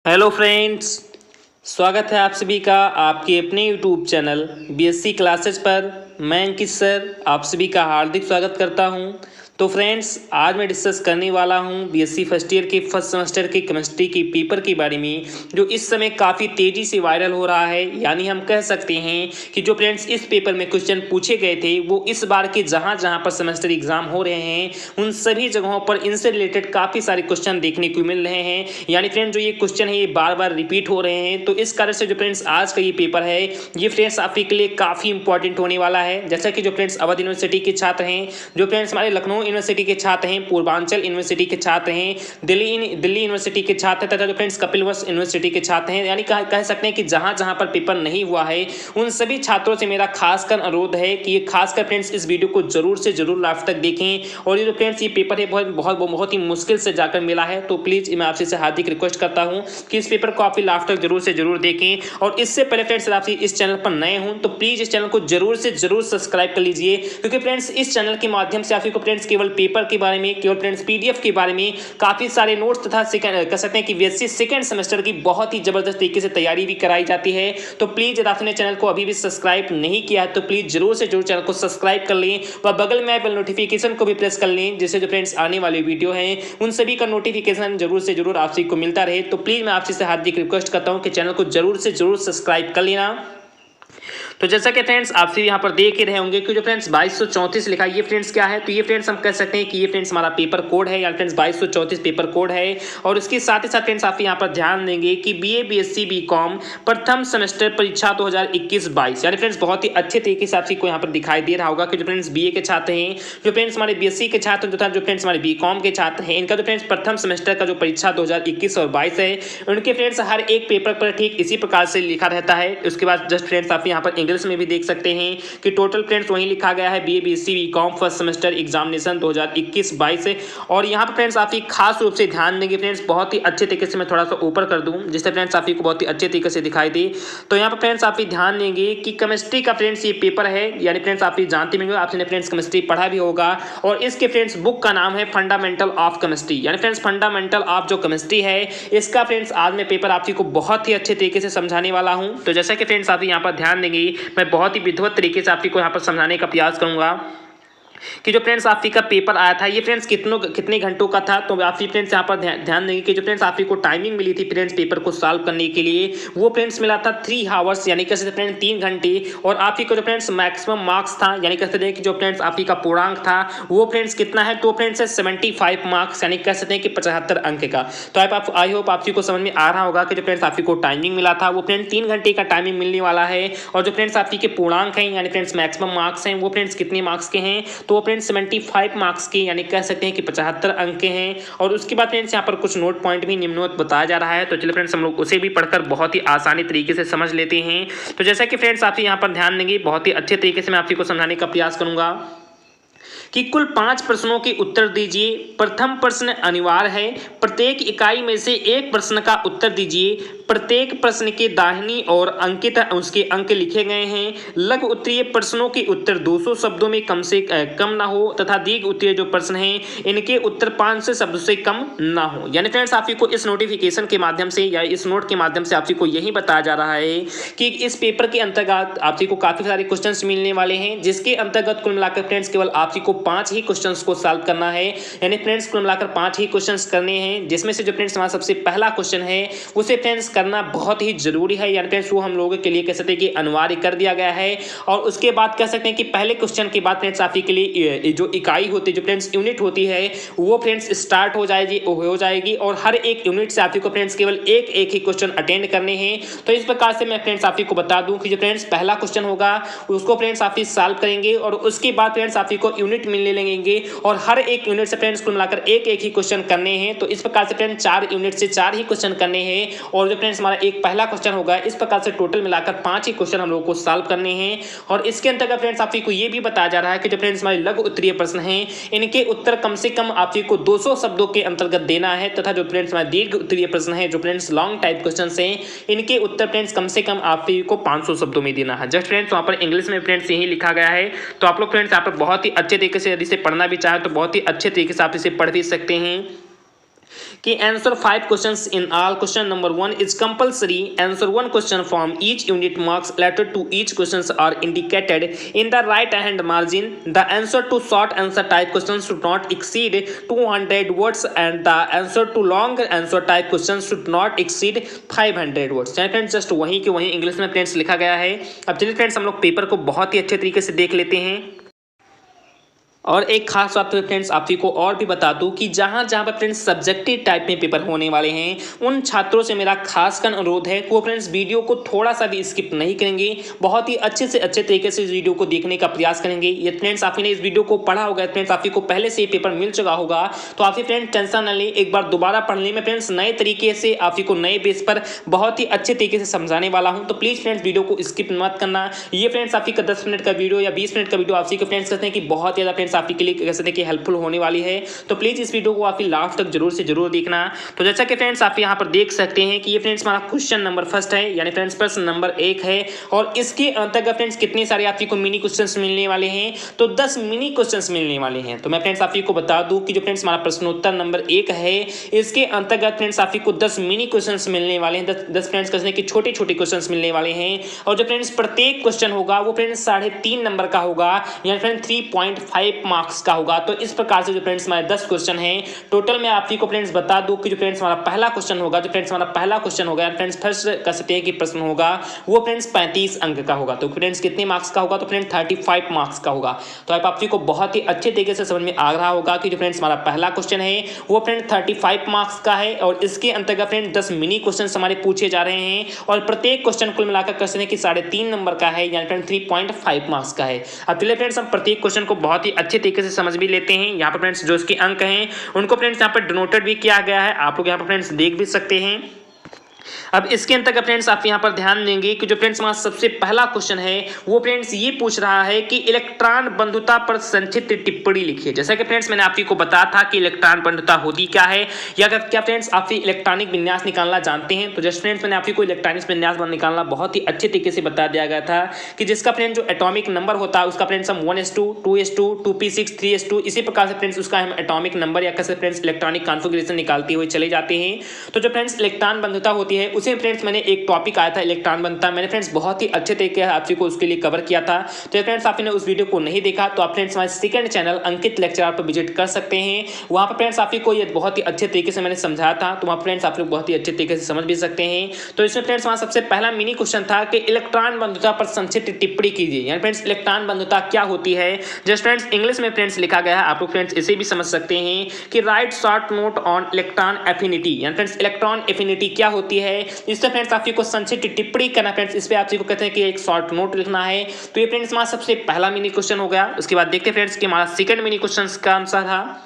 Hello friends, स्वागत है आप सभी का आपके अपने यूट्यूब चैनल बीएससी क्लासेस पर। मैं अंकित सर आप सभी का हार्दिक स्वागत करता हूं। तो फ्रेंड्स, आज मैं डिस्कस करने वाला हूं बीएससी फर्स्ट ईयर के फर्स्ट सेमेस्टर की केमिस्ट्री की पेपर के बारे में, जो इस समय काफ़ी तेज़ी से वायरल हो रहा है। यानी हम कह सकते हैं कि जो फ्रेंड्स इस पेपर में क्वेश्चन पूछे गए थे वो इस बार के जहाँ जहाँ पर सेमेस्टर एग्जाम हो रहे हैं उन सभी जगहों पर इनसे रिलेटेड काफ़ी सारे क्वेश्चन देखने को मिल रहे हैं। यानी फ्रेंड्स जो ये क्वेश्चन है ये बार बार रिपीट हो रहे हैं। तो इस कारण से जो फ्रेंड्स आज का ये पेपर है ये फ्रेंड्स आपके लिए काफ़ी इंपॉर्टेंट होने वाला है। जैसा कि जो फ्रेंड्स अवध यूनिवर्सिटी के छात्र हैं, जो फ्रेंड्स हमारे लखनऊ यूनिवर्सिटी के छात्र हैं, पूर्वांचल यूनिवर्सिटी के छात्र हैं, दिल्ली यूनिवर्सिटी के छात्र तथा जो फ्रेंड्स कपिलवस्तु यूनिवर्सिटी के छात्र हैं, यानी कह सकते हैं कि जहां जहां पर पेपर नहीं हुआ है उन सभी छात्रों से मेरा खासकर अनुरोध है कि ये खासकर फ्रेंड्स इस वीडियो को जरूर से जरूर लास्ट तक देखें। और ये जो फ्रेंड्स ये पेपर है बहुत ही मुश्किल से जाकर मिला है, तो प्लीज़ मैं आपसे हार्दिक रिक्वेस्ट करता हूँ कि इस पेपर को आप लास्ट तक जरूर से जरूर देखें। और इससे पहले फ्रेंड्स आप इस चैनल पर नए हों तो प्लीज़ इस चैनल को जरूर से जरूर सब्सक्राइब कर लीजिए, क्योंकि फ्रेंड्स इस चैनल के माध्यम से आपको फ्रेंड्स केवल पेपर के बारे में, केवल फ्रेंड्स पीडीएफ के बारे में काफ़ी सारे नोट्स तथा कह सकते हैं कि बीएससी सेकंड सेमेस्टर की बहुत ही जबरदस्त तरीके से तैयारी भी कराई जाती है। तो प्लीज़ यदि आपने चैनल को अभी भी सब्सक्राइब नहीं किया है तो प्लीज़ जरूर से जरूर चैनल को सब्सक्राइब कर लें व बगल में बेल नोटिफिकेशन को भी प्रेस कर लें, जिससे जो फ्रेंड्स आने वाली वीडियो हैं उन सभी का नोटिफिकेशन जरूर से जरूर आप सभी को मिलता रहे। तो प्लीज़ मैं आपसे हार्दिक रिक्वेस्ट करता हूँ कि चैनल को जरूर से जरूर सब्सक्राइब कर लेना। तो जैसा कि फ्रेंड्स आप भी यहाँ पर देख ही रहे होंगे कि जो फ्रेंड्स 2234 लिखा है ये फ्रेंड्स क्या है, तो ये फ्रेंड्स हम कह सकते हैं कि ये फ्रेंड्स हमारा पेपर कोड है, या फ्रेंड्स 2234 पेपर कोड है। और उसके साथ ही साथ फ्रेंड्स आप यहाँ पर ध्यान देंगे कि बीए बीएससी बीकॉम प्रथम सेमेस्टर परीक्षा 2021-22, यानी फ्रेंड्स बहुत ही अच्छे तरीके से आपको यहाँ पर दिखाई दे रहा होगा कि जो फ्रेंड्स बीए के छात्र हैं, जो फ्रेंड्स हमारे बीएससी के छात्र तथा जो फ्रेंड्स हमारे बीकॉम के छात्र हैं, इनका जो फ्रेंड्स प्रथम सेमेस्टर का जो परीक्षा 2021 और 22 है उनके फ्रेंड्स हर एक पेपर पर ठीक इसी प्रकार से लिखा रहता है। उसके बाद जस्ट फ्रेंड्स आप यहाँ पर इंग्लिश में भी देख सकते हैं कि टोटल फ्रेंड्स वहीं लिखा गया है BA BSc BCom first semester examination 2021-22 से। और यहाँ पर फ्रेंड्स आप खास रूप से ध्यान देंगे फ्रेंड्स, बहुत ही अच्छे तरीके से मैं थोड़ा सा ऊपर कर दूं जिससे फ्रेंड्स आपको बहुत ही अच्छे तरीके से दिखाई दे। तो यहाँ पर फ्रेंड्स आप ध्यान देंगे कि केमिस्ट्री का फ्रेंड्स ये पेपर है, यानी फ्रेंड्स आप जानते होंगे, आपने फ्रेंड्स केमिस्ट्री पढ़ा भी होगा। और इसके फ्रेंड्स बुक का नाम है फंडामेंटल ऑफ केमिस्ट्री, यानी फ्रेंड्स फंडामेंटल ऑफ जो केमिस्ट्री है इसका फ्रेंड्स आज मैं पेपर आपको बहुत ही अच्छे तरीके से समझाने वाला हूँ। तो जैसा कि फ्रेंड्स आप यहाँ पर ध्यान देंगे मैं बहुत ही विधिवत तरीके से आपको यहाँ पर समझाने का प्रयास करूंगा कि जो फ्रेंड्स आपकी का पेपर आया था ये फ्रेंड्स कितने घंटों का था। तो आप फ्रेंड्स यहाँ पर ध्यान देंगे कि जो फ्रेंड्स आपको टाइमिंग मिली थी फ्रेंड्स पेपर को सॉल्व करने के लिए वो फ्रेंड्स मिला था 3 आवर्स, यानी कह सकते फ्रेंड्स 3 घंटे। और आपको जो फ्रेंड्स मैक्सिमम मार्क्स था, यानी कह सकते हैं कि जो फ्रेंड्स आपका पूर्णांक था वो फ्रेंड्स कितना है, तो फ्रेंड्स है 75 मार्क्स, यानी कह सकते हैं कि 75 अंक का। तो आप आई होप आपको समझ में आ रहा होगा कि जो फ्रेंड्स आपको टाइमिंग मिला था वो फ्रेंड्स 3 घंटे का टाइमिंग मिलने वाला है। और जो फ्रेंड्स आपके पूर्णांक हैं, यानी फ्रेंड्स मैक्सिमम मार्क्स हैं, वो फ्रेंड्स कितने मार्क्स के हैं, तो फ्रेंड्स 75 मार्क्स के, यानी कह सकते हैं कि 75 अंक के हैं। और उसके बाद फ्रेंड्स यहाँ पर कुछ नोट पॉइंट भी निम्नवत बताया जा रहा है, तो चलिए फ्रेंड्स हम लोग उसे भी पढ़कर बहुत ही आसानी तरीके से समझ लेते हैं। तो जैसा कि फ्रेंड्स आप यहाँ पर ध्यान देंगे बहुत ही अच्छे तरीके से मैं आपको समझाने का प्रयास करूंगा कि कुल 5 प्रश्नों के उत्तर दीजिए। प्रथम प्रश्न अनिवार्य है, प्रत्येक इकाई में से एक प्रश्न का उत्तर दीजिए। प्रत्येक प्रश्न के दाहिनी ओर अंकित उसके अंक लिखे गए हैं। लघु उत्तरीय प्रश्नों के उत्तर 200 शब्दों में कम से कम ना हो तथा दीर्घ उत्तरीय जो प्रश्न हैं इनके उत्तर 500 शब्दों से कम ना हो। यानी फ्रेंड्स आपको इस नोटिफिकेशन के माध्यम से या इस नोट के माध्यम से आपको यही बताया जा रहा है कि इस पेपर के अंतर्गत आपको काफ़ी सारे क्वेश्चन मिलने वाले हैं, जिसके अंतर्गत कुल मिलाकर फ्रेंड्स केवल आपको 5 ही क्वेश्चंस को सॉल्व करना है। यानी फ्रेंड्स कुल मिलाकर 5 ही क्वेश्चंस करने हैं, जिसमें से जो फ्रेंड्स हमारा सबसे पहला क्वेश्चन है उसे फ्रेंड्स करना बहुत ही जरूरी है। यानी फ्रेंड्स वो हम लोगों के लिए कह सकते हैं कि अनिवार्य कर दिया गया है। और उसके बाद कह सकते हैं कि पहले क्वेश्चन के बाद फ्रेंड्स आपके लिए जो इकाई होती है, जो फ्रेंड्स यूनिट होती है वो फ्रेंड्स स्टार्ट हो जाएगी। और हर एक यूनिट से आपको फ्रेंड्स केवल एक ही क्वेश्चन अटेंड करने हैं। तो इस प्रकार से मैं फ्रेंड्स आपको बता दूं कि जो फ्रेंड्स पहला क्वेश्चन होगा उसको फ्रेंड्स आप सॉल्व करेंगे और उसके बाद फ्रेंड्स आपको यूनिट मिलने लगेंगे और हर एक यूनिट से फ्रेंड्स कुल मिलाकर एक ही क्वेश्चन करने हैं। तो इस प्रकार से फ्रेंड्स 4 यूनिट से 4 ही क्वेश्चन करने हैं। और जो फ्रेंड्स हमारा एक पहला क्वेश्चन होगा इस प्रकार से टोटल मिलाकर 5 ही क्वेश्चन हम लोगों को सॉल्व करने हैं। और इसके अंतर्गत फ्रेंड्स आपको ये भी बताया जा रहा है कि जो फ्रेंड्स हमारे लघु उत्तरीय प्रश्न हैं इनके उत्तर कम से कम आपको 200 शब्दों के अंतर्गत देना है, तथा जो फ्रेंड्स हमारे दीर्घ उत्तरीय प्रश्न है जो फ्रेंड्स लॉन्ग टाइप क्वेश्चन हैं इनके उत्तर फ्रेंड्स कम से कम आपको 500 शब्दों में देना है। जस्ट फ्रेंड्स वहाँ पर इंग्लिश में फ्रेंड्स यही लिखा गया है। तो आप लोग फ्रेंड्स यहाँ पर बहुत ही अच्छे तरीके से यदि इसे पढ़ना भी चाहे तो बहुत ही अच्छे तरीके से आप इसे पढ़ भी सकते हैं। कि answer 5 questions in all. Question number 1 is compulsory. Answer 1 question from each unit. Marks allotted to each questions are indicated in the right hand margin. The answer to short answer type questions should not exceed 200 words and the answer to long answer type questions should not exceed 500 words। Friends just वहीं के वहीं English में friends लिखा गया है। अब चलिए friends हम लोग पेपर को बहुत ही अच्छे तरीके से देख लेते हैं। और एक खास बात तो फ्रेंड्स आप को और भी बता दूं कि जहां जहां पर फ्रेंड्स सब्जेक्टिव टाइप में पेपर होने वाले हैं उन छात्रों से मेरा खासकर अनुरोध है कि वो फ्रेंड्स वीडियो को थोड़ा सा भी स्किप नहीं करेंगे, बहुत ही अच्छे से अच्छे तरीके से इस वीडियो को देखने का प्रयास करेंगे। ये फ्रेंड्स आपने इस वीडियो को पढ़ा होगा, फ्रेंड्स आप को पहले से ये पेपर मिल चुका होगा, तो आप फ्रेंड्स टेंशन न लें, एक बार दोबारा पढ़ने में फ्रेंड्स नए तरीके से आप को नए बेस पर बहुत ही अच्छे तरीके से समझाने वाला हूँ। तो प्लीज़ फ्रेंड्स वीडियो को स्किप मत करना। ये फ्रेंड्स आपका 10 मिनट का वीडियो या 20 मिनट का वीडियो आपके फ्रेंड्स कहते हैं कि बहुत ज़्यादा फ्रेंड्स आपके लिए कैसे कि हेल्पफुल होने वाली है। तो प्लीज इस वीडियो को आप लास्ट तक जरूर से जरूर देखना। तो जैसा कि फ्रेंड्स आप यहाँ पर देख सकते हैं कि ये फ्रेंड्स हमारा क्वेश्चन नंबर फर्स्ट है, यानी फ्रेंड्स प्रश्न नंबर 1 है और इसके अंतर्गत फ्रेंड्स कितने सारे आपको मिनी क्वेश्चंस मिलने वाले हैं, तो 10 मिनी क्वेश्चंस मिलने वाले हैं। तो मैं फ्रेंड्स आपको बता दूं कि जो फ्रेंड्स हमारा प्रश्नोत्तर नंबर 1 है इसके अंतर्गत फ्रेंड्स आपको 10 मिनी क्वेश्चंस मिलने वाले हैं। 10 फ्रेंड्स कहते हैं कि छोटे छोटे क्वेश्चंस मिलने वाले हैं और जो फ्रेंड्स प्रत्येक क्वेश्चन होगा वो फ्रेंड्स 3.5 नंबर का होगा, यानी फ्रेंड्स 3.5 मार्क्स का होगा। तो इस प्रकार से जो फ्रेंड्स हमारे 10 क्वेश्चन हैं टोटल में आपको फ्रेंड्स बता दूं कि जो फ्रेंड्स हमारा पहला क्वेश्चन होगा, जो फ्रेंड्स हमारा पहला क्वेश्चन होगा फ्रेंड्स फर्स्ट कह सकते हैं कि प्रश्न होगा वो फ्रेंड्स 35 अंक का होगा। तो फ्रेंड्स कितने मार्क्स का होगा, तो फ्रेंड्स 35 मार्क्स का होगा। तो आपको बहुत ही अच्छे तरीके से समझ में आ रहा होगा कि जो फ्रेंड्स हमारा पहला क्वेश्चन है वो फ्रेंड्स 35 मार्क्स का है और इसके अंतर्गत फ्रेंड्स 10 मिनी क्वेश्चन हमारे पूछे जा रहे हैं और प्रत्येक क्वेश्चन कुल मिलाकर कह सकते हैं कि 3.5 नंबर का है, यानी फ्रेंड्स 3.5 मार्क्स का है। अब चलिए फ्रेंड्स हम प्रत्येक क्वेश्चन को बहुत ही अच्छे तरीके से समझ भी लेते हैं। यहाँ पर फ्रेंड्स जो इसके अंक हैं उनको फ्रेंड्स यहाँ पर डिनोटेड भी किया गया है, आप लोग यहाँ पर फ्रेंड्स देख भी सकते हैं। अब इसके अंतर्गत फ्रेंड्स आप यहाँ पर ध्यान देंगे कि जो फ्रेंड्स हमारा सबसे पहला क्वेश्चन है वो फ्रेंड्स ये पूछ रहा है कि इलेक्ट्रॉन बंधुता पर संक्षिप्त टिप्पणी लिखिए। जैसा कि फ्रेंड्स मैंने आपको बताया था कि इलेक्ट्रॉन बंधुता होती क्या है या क्या फ्रेंड्स आप इलेक्ट्रॉनिक विन्यास निकालना जानते हैं। तो जस्ट फ्रेंड्स मैंने आपको इलेक्ट्रॉनिक विन्यास निकालना बहुत ही अच्छे तरीके से बता दिया गया था कि जिसका फ्रेंड्स जो एटॉमिक नंबर होता है उसका फ्रेंड्स हम 1s2 2s2 2p6 3s2 इसी प्रकार से फ्रेंड्स उसका हम एटॉमिक नंबर या कैसे फ्रेंड्स इलेक्ट्रॉनिक कॉन्फ़िगरेशन निकालते हुए चले जाते हैं। तो जो फ्रेंड्स इलेक्ट्रॉन बंधुता होती है उसे फ्रेंड्स मैंने एक टॉपिक आया था इलेक्ट्रॉन बंधुता, मैंने फ्रेंड्स बहुत ही अच्छे तरीके से आपको उसके लिए कवर किया था। तो फ्रेंड्स आपने उस वीडियो को नहीं देखा तो आप फ्रेंड्स हमारे सेकंड चैनल अंकित लेक्चरर पर विजिट कर सकते हैं। वहां पर फ्रेंड्स आपको ये बहुत ही अच्छे तरीके से मैंने समझाया था, तो वहां फ्रेंड्स आप लोग बहुत ही अच्छे तरीके से समझ भी सकते हैं। तो इसमें फ्रेंड्स हमारा सबसे पहला मिनी क्वेश्चन था कि इलेक्ट्रॉन बंधुता पर संक्षिप्त टिप्पणी कीजिए, यानी फ्रेंड्स इलेक्ट्रॉन बंधुता क्या होती है। जस्ट फ्रेंड्स इंग्लिश में फ्रेंड्स लिखा गया है, आप लोग फ्रेंड्स इसे भी समझ सकते हैं कि right short note on electron affinity, यानी फ्रेंड्स इलेक्ट्रॉन एफिनिटी क्या होती है, इससे फ्रेंड्स आपको संक्षिप्त टिप्पणी करना फ्रेंड्स, इस पे आपको कहते हैं कि एक शॉर्ट नोट लिखना है। तो ये फ्रेंड्स हमारा सबसे पहला मिनी क्वेश्चन हो गया। उसके बाद देखते हैं फ्रेंड्स कि हमारा सेकंड मिनी क्वेश्चन का आंसर था।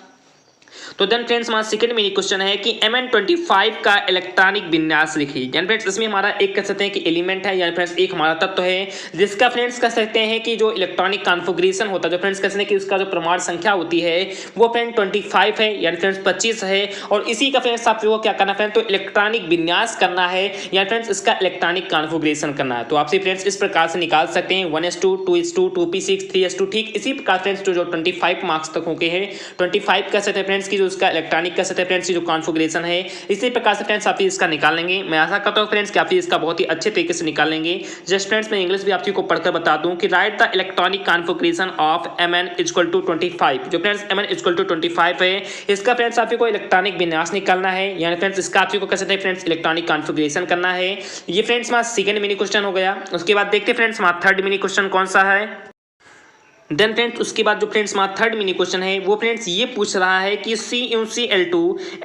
तो देन फ्रेंड्स हमारा सेकंड मिनी क्वेश्चन है कि Mn25 का इलेक्ट्रॉनिक विन्यास लिखिए, यानी फ्रेंड्स इसमें हमारा एक कह सकते हैं कि एलिमेंट है, यानी फ्रेंड्स एक हमारा तत्व है जिसका फ्रेंड्स कह सकते हैं कि जो इलेक्ट्रॉनिक कॉन्फ़िगरेशन होता है, जो फ्रेंड्स कह सकते हैं कि उसका जो परमाणु संख्या होती है वो फ्रेंड 25 है, यानी फ्रेंड्स 25 है और इसी का फ्रेंड्स आपको क्या करना है, तो इलेक्ट्रॉनिक विन्यास करना है, यानी फ्रेंड्स इसका इलेक्ट्रॉनिक कॉन्फ़िगरेशन करना है। तो आपसे फ्रेंड्स इस प्रकार से निकाल सकते हैं 1s2 2s2 2p6 3s2, ठीक इसी प्रकार फ्रेंड्स जो 25 मार्क्स तक होके हैं 25 कह सकते हैं फ्रेंड्स की जो उसका इलेक्ट्रॉनिक कह सकते हैं फ्रेंड्स की जो कॉन्फ़िगरेशन है, इसी प्रकार से फ्रेंड्स आप इसका निकाल लेंगे। मैं आशा करता हूं फ्रेंड्स कि आप इसका बहुत ही अच्छे तरीके से निकाल लेंगे। जस्ट फ्रेंड्स मैं इंग्लिश भी आपको पढ़कर बता दूं कि right the electronic configuration of Mn = 25, जो फ्रेंड्स Mn = 25 है इसका फ्रेंड्स आपको इलेक्ट्रॉनिक विन्यास निकालना है, यानी फ्रेंड्स इसका आपको कह सकते हैं फ्रेंड्स इलेक्ट्रॉनिक कॉन्फ़िगरेशन करना है। ये फ्रेंड्स हमारा सेकंड मिनी क्वेश्चन हो गया। उसके बाद देखते हैं फ्रेंड्स हमारा थर्ड मिनी क्वेश्चन कौन सा है। देन फ्रेंड्स उसके बाद जो फ्रेंड्स हमारा थर्ड मिनी क्वेश्चन है वो फ्रेंड्स ये पूछ रहा है कि CuCl2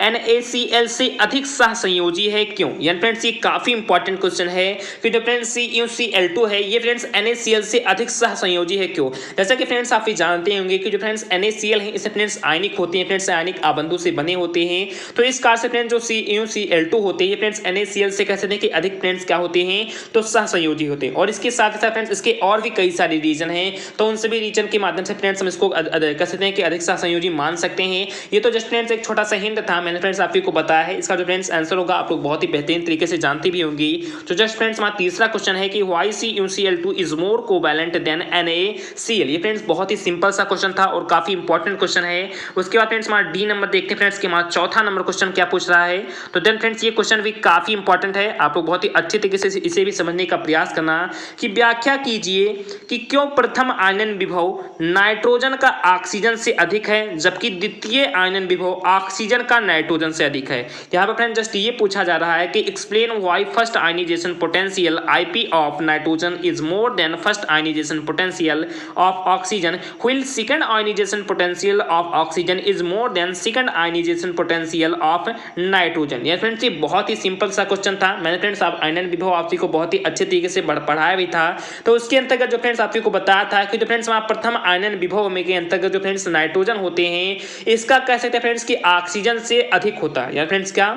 NaCl से अधिक सहसंयोजी है क्यों, यानी फ्रेंड्स ये काफी इंपॉर्टेंट क्वेश्चन है कि जो फ्रेंड्स CuCl2 है ये फ्रेंड्स NaCl से अधिक सहसंयोजी है क्यों। जैसा कि फ्रेंड्स आप ये जानते होंगे कि जो फ्रेंड्स NaCl है इसे फ्रेंड्स आयनिक होते हैं, फ्रेंड्स आयनिक आबंधों से बने होते हैं। तो इस कारण से फ्रेंड्स जो CuCl2 होते हैं ये फ्रेंड्स NaCl से कह सकते हैं कि अधिक फ्रेंड्स क्या होते हैं, तो सहसंयोजी होते हैं। और इसके साथ साथ फ्रेंड्स इसके और भी कई सारे रीजन हैं, तो उन सभी रिएक्शन के माध्यम से फ्रेंड्स हम इसको कह सकते हैं कि अधिक सहसंयोजी मान सकते हैं। ये तो जस्ट फ्रेंड्स एक छोटा सा हिंट था, मैंने फ्रेंड्स आप ही को बताया है। इसका जो फ्रेंड्स आंसर होगा आप लोग बहुत ही बेहतरीन तरीके से जानती भी होंगी। तो जस्ट फ्रेंड्स हमारा तीसरा क्वेश्चन है कि why CuCl2 is more covalent than NaCl। ये फ्रेंड्स बहुत ही सिंपल सा क्वेश्चन था और काफी इंपॉर्टेंट क्वेश्चन है। उसके बाद फ्रेंड्स हमारा डी नंबर देखते हैं फ्रेंड्स कि हमारा चौथा नंबर क्वेश्चन क्या पूछ रहा है। तो देन फ्रेंड्स ये क्वेश्चन भी काफी इंपॉर्टेंट है, आप लोग बहुत ही अच्छे तरीके से इसे भी समझने का प्रयास करना कि व्याख्या कीजिए कि क्यों प्रथम आयनन विभव नाइट्रोजन का ऑक्सीजन से अधिक है जबकि द्वितीय आयनन विभव ऑक्सीजन का नाइट्रोजन से अधिक है। यहाँ पर फ्रेंड्स जस्ट ये पूछा जा रहा है कि explain why first ionization potential IP of nitrogen is more than first ionization potential of oxygen while second ionization potential of oxygen is more than second ionization potential of nitrogen. ये friends ये बहुत ही simple सा question था, मैंने friends आप आयनन विभव आपसी को बहुत ही अच्छे तरीके से पढ़ाया भी था। तो उसके अंतर्गत जो फ्रेंड्स आपको बताया था कि जो फ्रेंड्स हमारा प्रथम आयनन विभव में के अंतर्गत जो फ्रेंड्स नाइट्रोजन होते हैं इसका कह सकते हैं फ्रेंड्स कि ऑक्सीजन से अधिक होता है। यार फ्रेंड्स क्या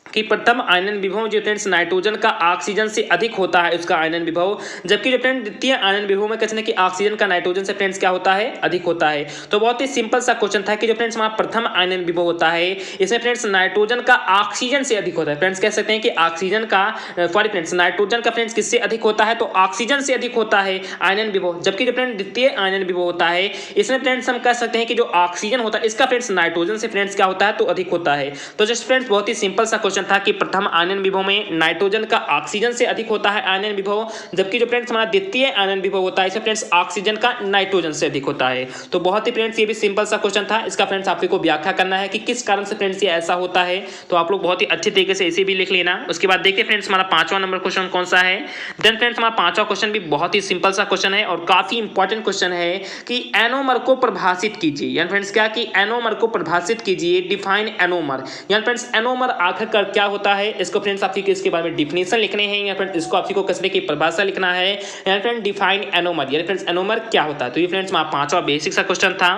कि प्रथम आयनन विभव जो फ्रेंड्स नाइट्रोजन का ऑक्सीजन से अधिक होता है उसका आयनन विभव, जबकि जो फ्रेंड द्वितीय आयनन विभव में कहते हैं कि ऑक्सीजन का नाइट्रोजन से फ्रेंड्स क्या होता है, अधिक होता है। तो बहुत ही सिंपल सा क्वेश्चन था कि जो फ्रेंड्स हमारा प्रथम आयनन विभव होता है इसमें फ्रेंड्स नाइट्रोजन का ऑक्सीजन से अधिक होता है। फ्रेंड्स कह सकते हैं कि ऑक्सीजन का सॉरी फ्रेंड्स नाइट्रोजन का फ्रेंड्स किससे अधिक होता है, तो ऑक्सीजन से अधिक होता है आयनन विभव, जबकि जो फ्रेंड द्वितीय आयनन विभव होता है इसमें फ्रेंड्स हम कह सकते हैं कि जो ऑक्सीजन होता है इसका फ्रेंड्स नाइट्रोजन से फ्रेंड्स क्या होता है, तो अधिक होता है। तो जस्ट फ्रेंड्स बहुत ही सिंपल सा क्वेश्चन था कि प्रथम आयनन विभव में नाइट्रोजन का ऑक्सीजन से अधिक होता है आयनन विभव, जबकि जो फ्रेंड्स हमारा द्वितीय आयनन विभव होता है इसमें फ्रेंड्स ऑक्सीजन का नाइट्रोजन से अधिक होता है। तो बहुत ही फ्रेंड्स ये भी सिंपल सा क्वेश्चन था, इसका फ्रेंड्स आपको व्याख्या करना है कि किस कारण से फ्रेंड्स ये ऐसा होता है। तो आप लोग बहुत ही अच्छे तरीके से इसे भी लिख लेना। उसके बाद देखिए फ्रेंड्स हमारा पांचवा नंबर क्वेश्चन कौन सा है। देन फ्रेंड्स हमारा पांचवा क्वेश्चन भी बहुत ही सिंपल सा क्वेश्चन है और काफी इंपॉर्टेंट क्वेश्चन है कि एनोमर को परिभाषित कीजिए। यानी फ्रेंड्स क्या कि एनोमर को परिभाषित कीजिए, डिफाइन एनोमर। यानी फ्रेंड्स एनोमर आखिरकार क्या होता है, इसको फ्रेंड्स आपको इसके बारे में डिफिनेशन लिखने हैं या फ्रेंड्स इसको आपको कसने की परिभाषा लिखना है। यानी फ्रेंड्स डिफाइन एनोमर, यानी फ्रेंड्स एनोमर क्या होता है। तो ये फ्रेंड्स हमारा पांचवा बेसिक सा क्वेश्चन था।